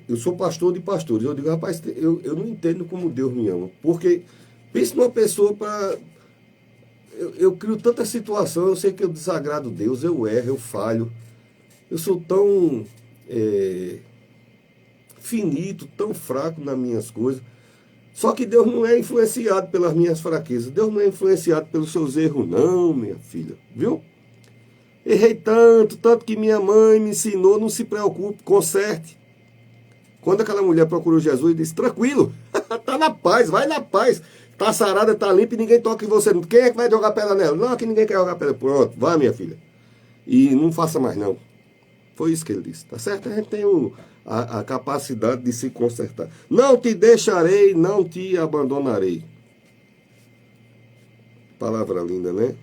eu sou pastor de pastores, eu digo, rapaz, eu não entendo como Deus me ama. Porque, pense numa pessoa para... Eu crio tanta situação, eu sei que eu desagrado Deus, eu erro, eu falho. Eu sou tão finito, tão fraco nas minhas coisas. Só que Deus não é influenciado pelas minhas fraquezas. Deus não é influenciado pelos seus erros, não, minha filha. Viu? Errei tanto que minha mãe me ensinou, não se preocupe, conserte. Quando aquela mulher procurou Jesus e disse, tranquilo, tá na paz, vai na paz. Tá sarada, tá limpa e ninguém toca em você. Quem é que vai jogar pedra nela? Não, aqui ninguém quer jogar pedra. Pronto, vai, minha filha. E não faça mais, não. Foi isso que ele disse, tá certo? A gente tem a capacidade de se consertar. Não te deixarei, não te abandonarei. Palavra linda, né?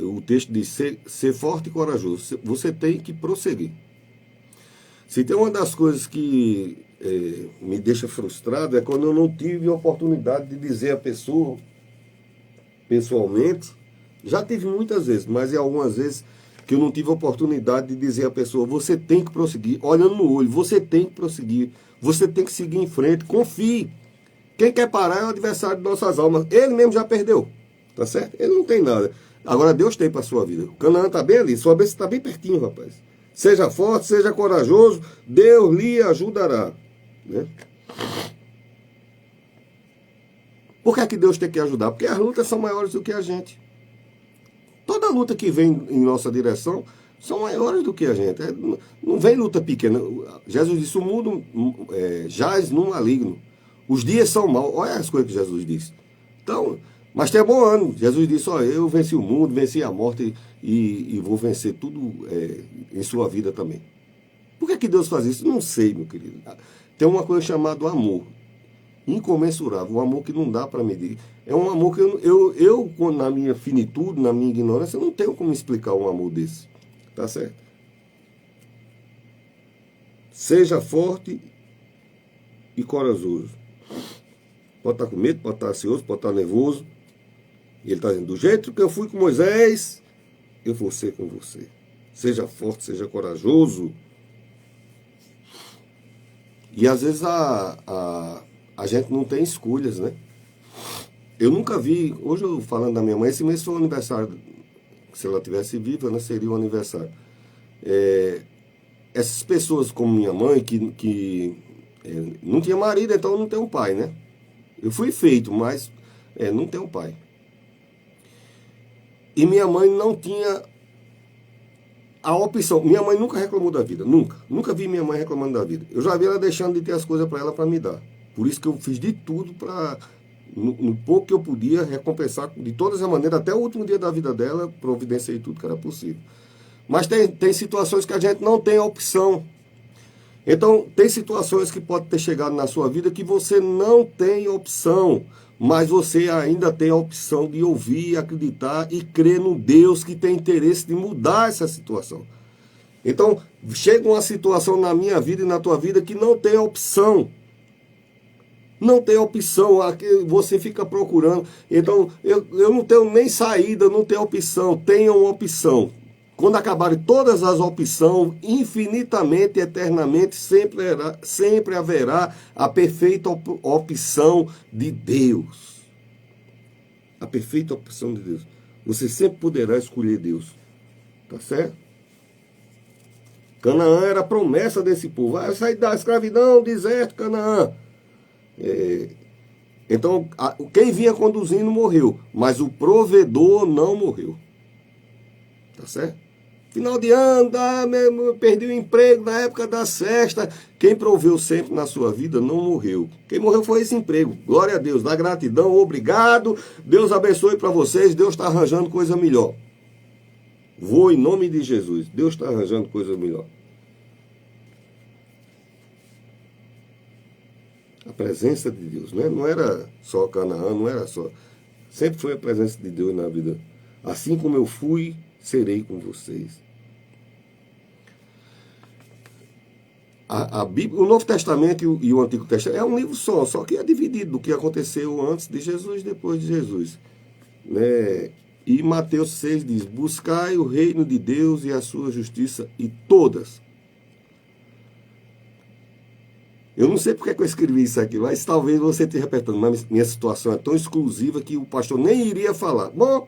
O texto diz, ser forte e corajoso. Você tem que prosseguir. Se tem uma das coisas que me deixa frustrado é quando eu não tive a oportunidade de dizer à pessoa, pessoalmente, já tive muitas vezes, mas é algumas vezes que eu não tive a oportunidade de dizer à pessoa, você tem que prosseguir, olhando no olho, você tem que prosseguir, você tem que seguir em frente, confie. Quem quer parar é o adversário de nossas almas, ele mesmo já perdeu, tá certo? Ele não tem nada. Agora Deus tem para a sua vida. O Canaã está bem ali, sua bênção está bem pertinho, rapaz. Seja forte, seja corajoso, Deus lhe ajudará. Né? Por que é que Deus tem que ajudar? Porque as lutas são maiores do que a gente. Toda luta que vem em nossa direção são maiores do que a gente. Não vem luta pequena. Jesus disse, o mundo jaz no maligno. Os dias são maus. Olha as coisas que Jesus disse. Então, mas tem bom ano. Jesus disse, eu venci o mundo, venci a morte e vou vencer tudo em sua vida também. Por que Deus faz isso? Não sei, meu querido. Tem uma coisa chamada amor. Incomensurável, um amor que não dá para medir. É um amor que eu, na minha finitude, na minha ignorância, eu não tenho como explicar um amor desse. Tá certo? Seja forte e corajoso. Pode estar com medo, pode estar ansioso, pode estar nervoso. E ele está dizendo, do jeito que eu fui com Moisés, eu vou ser com você. Seja forte, seja corajoso. E às vezes a gente não tem escolhas, né? Eu nunca vi, hoje eu falando da minha mãe, esse mês foi o aniversário, se ela tivesse viva, né, seria o aniversário. Essas pessoas como minha mãe, que não tinha marido, então não tem um pai, né? Eu fui feito, mas não tem um pai. E minha mãe não tinha a opção. Minha mãe nunca reclamou da vida, nunca. Nunca vi minha mãe reclamando da vida. Eu já vi ela deixando de ter as coisas para ela para me dar. Por isso que eu fiz de tudo para, no pouco que eu podia, recompensar de todas as maneiras, até o último dia da vida dela, providenciei tudo que era possível. Mas tem situações que a gente não tem opção. Então, tem situações que podem ter chegado na sua vida que você não tem opção, mas você ainda tem a opção de ouvir, acreditar e crer no Deus que tem interesse de mudar essa situação. Então, chega uma situação na minha vida e na tua vida que não tem opção. Não tem opção, você fica procurando. Então, eu não tenho nem saída, não tenho opção. Tenha uma opção. Quando acabarem todas as opções, infinitamente, eternamente, sempre haverá a perfeita opção de Deus. A perfeita opção de Deus. Você sempre poderá escolher Deus. Tá certo? Canaã era a promessa desse povo. Vai sair da escravidão, deserto, Canaã. Então, quem vinha conduzindo morreu, mas o provedor não morreu. Tá certo? Final de ano, perdi o emprego na época da festa. Quem proveu sempre na sua vida não morreu. Quem morreu foi esse emprego. Glória a Deus, dá gratidão, obrigado. Deus abençoe para vocês. Deus está arranjando coisa melhor. Vou em nome de Jesus. Deus está arranjando coisa melhor. A presença de Deus, né? Não era só Canaã, não era só. Sempre foi a presença de Deus na vida. Assim como eu fui, serei com vocês. A Bíblia, o Novo Testamento e o Antigo Testamento é um livro só que é dividido do que aconteceu antes de Jesus e depois de Jesus. Né? E Mateus 6 diz, buscai o reino de Deus e a sua justiça, e todas. Eu não sei porque que eu escrevi isso aqui, mas talvez você esteja apertando, mas minha situação é tão exclusiva que o pastor nem iria falar. Bom,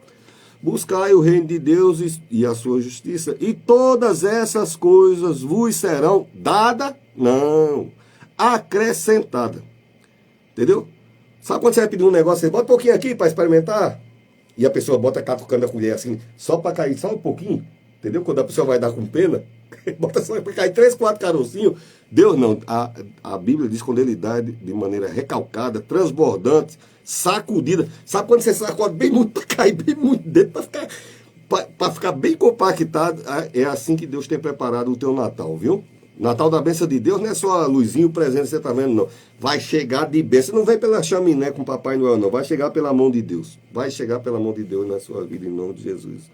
buscai o reino de Deus e a sua justiça, e todas essas coisas vos serão dadas, não, acrescentada. Entendeu? Sabe quando você vai pedir um negócio, você bota um pouquinho aqui para experimentar, e a pessoa bota catucando a colher assim, só para cair só um pouquinho, entendeu? Quando a pessoa vai dar com pena, bota só para cair 3, 4 carocinhos. Deus não, a Bíblia diz quando ele dá de maneira recalcada, transbordante, sacudida. Sabe quando você sacode bem muito para cair bem muito dentro, para ficar bem compactado? É assim que Deus tem preparado o teu Natal, viu? Natal da bênção de Deus não é só a luzinha, o presente que você está vendo, não. Vai chegar de bênção. Não vem pela chaminé com Papai Noel, não. Vai chegar pela mão de Deus. Vai chegar pela mão de Deus na sua vida, em nome de Jesus.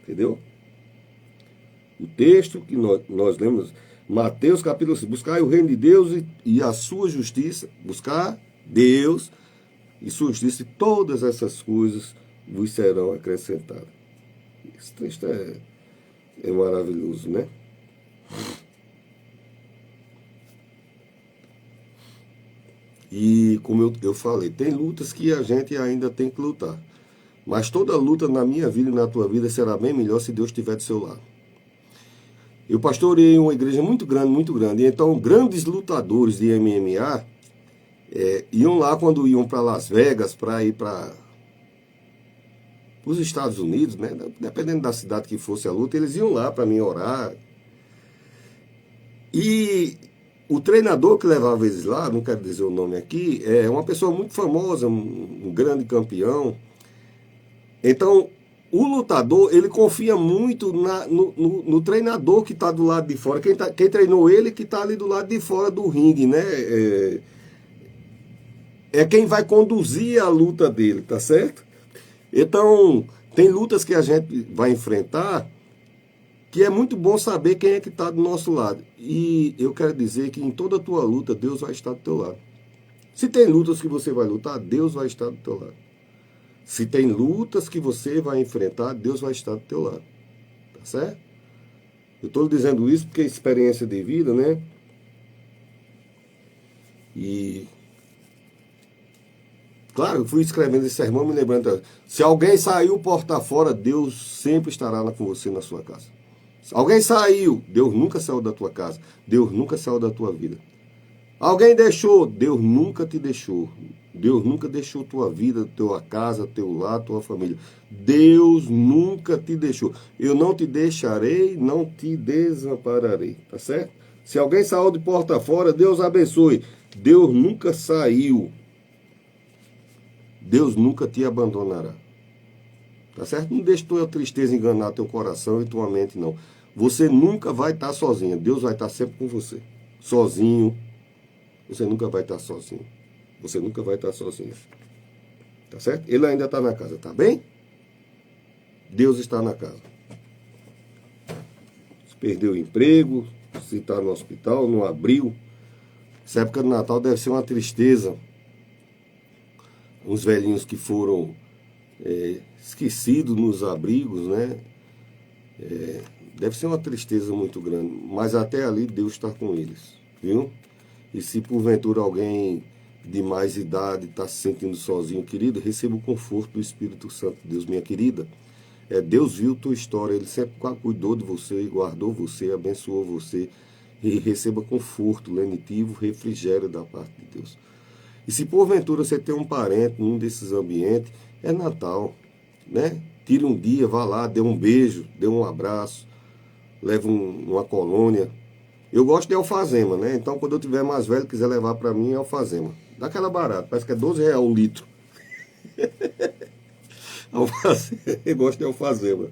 Entendeu? O texto que nós lemos, Mateus capítulo 5. Buscar o reino de Deus e a sua justiça. Buscar Deus e sua justiça, e todas essas coisas vos serão acrescentadas. Esse texto é maravilhoso, né? E como eu falei, tem lutas que a gente ainda tem que lutar. Mas toda luta na minha vida e na tua vida será bem melhor se Deus estiver do seu lado. Eu pastorei uma igreja muito grande. E então grandes lutadores de MMA iam lá quando iam para Las Vegas, para ir para os Estados Unidos, né? Dependendo da cidade que fosse a luta, eles iam lá para mim orar. E o treinador que levava eles lá, não quero dizer o nome aqui, é uma pessoa muito famosa, um grande campeão. Então, o lutador, ele confia muito no treinador que está do lado de fora. Quem treinou ele que está ali do lado de fora do ringue, né? É quem vai conduzir a luta dele, tá certo? Então, tem lutas que a gente vai enfrentar que é muito bom saber quem é que está do nosso lado. E eu quero dizer que em toda a tua luta, Deus vai estar do teu lado. Se tem lutas que você vai lutar, Deus vai estar do teu lado. Se tem lutas que você vai enfrentar, Deus vai estar do teu lado. Tá certo? Eu estou dizendo isso porque é experiência de vida, né? E claro, eu fui escrevendo esse sermão me lembrando. Se alguém saiu porta fora, Deus sempre estará com você na sua casa. Se alguém saiu, Deus nunca saiu da tua casa. Deus nunca saiu da tua vida. Alguém deixou, Deus nunca te deixou. Deus nunca deixou tua vida, tua casa, teu lar, tua família. Deus nunca te deixou. Eu não te deixarei, não te desampararei. Tá certo? Se alguém saiu de porta fora, Deus abençoe. Deus nunca saiu. Deus nunca te abandonará. Tá certo? Não deixe tua tristeza enganar teu coração e tua mente, não. Você nunca vai estar sozinho. Deus vai estar sempre com você. Sozinho. Você nunca vai estar sozinho. Você nunca vai estar sozinho. Tá certo? Ele ainda está na casa, tá bem? Deus está na casa. Se perdeu o emprego, se está no hospital, não abriu. Essa época do Natal deve ser uma tristeza. Uns velhinhos que foram esquecidos nos abrigos, né? Deve ser uma tristeza muito grande. Mas até ali Deus está com eles, viu? E se porventura alguém de mais idade está se sentindo sozinho, querido, receba o conforto do Espírito Santo de Deus, minha querida. Deus viu tua história, Ele sempre cuidou de você, guardou você, abençoou você. E receba conforto, lenitivo, refrigério da parte de Deus. E se porventura você tem um parente num desses ambientes, é Natal, né? Tire um dia, vá lá, dê um beijo, dê um abraço, leva uma colônia. Eu gosto de alfazema, né? Então, quando eu tiver mais velho e quiser levar para mim, é alfazema. Daquela barata, parece que é R$12 o litro. Alfazema, eu gosto de alfazema.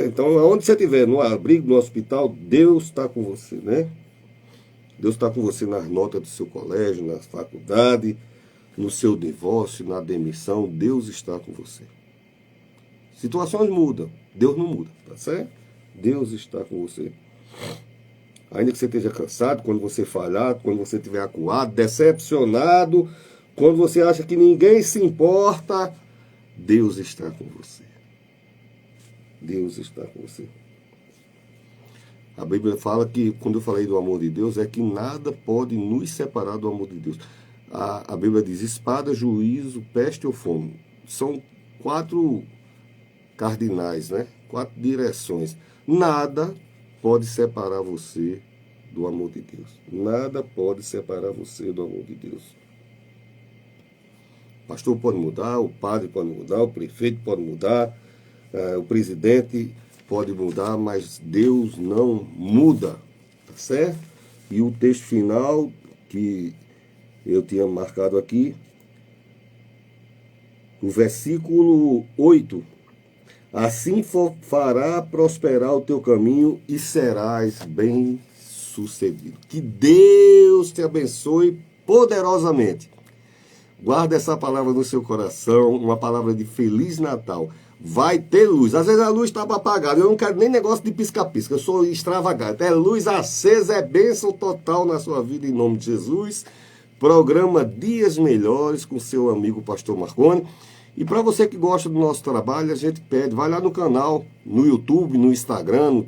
Então, aonde você estiver, no abrigo, no hospital, Deus está com você, né? Deus está com você nas notas do seu colégio, na faculdade, no seu divórcio, na demissão. Deus está com você. Situações mudam, Deus não muda, tá certo? Deus está com você. Ainda que você esteja cansado, quando você falhar, quando você estiver acuado, decepcionado, quando você acha que ninguém se importa, Deus está com você. Deus está com você. A Bíblia fala que, quando eu falei do amor de Deus, é que nada pode nos separar do amor de Deus. A Bíblia diz: espada, juízo, peste ou fome. São 4 cardinais, né? 4 direções. Nada pode separar você do amor de Deus. Nada pode separar você do amor de Deus. O pastor pode mudar, o padre pode mudar, o prefeito pode mudar, o presidente pode mudar, mas Deus não muda, tá certo? E o texto final que eu tinha marcado aqui, o versículo 8. Assim fará prosperar o teu caminho e serás bem sucedido. Que Deus te abençoe poderosamente. Guarda essa palavra no seu coração, uma palavra de Feliz Natal. Vai ter luz. Às vezes a luz estava apagada. Eu não quero nem negócio de pisca-pisca. Eu sou extravagante. É luz acesa, é bênção total na sua vida, em nome de Jesus. Programa Dias Melhores com seu amigo Pastor Marconi. E para você que gosta do nosso trabalho, a gente pede, vai lá no canal, no YouTube, no Instagram, no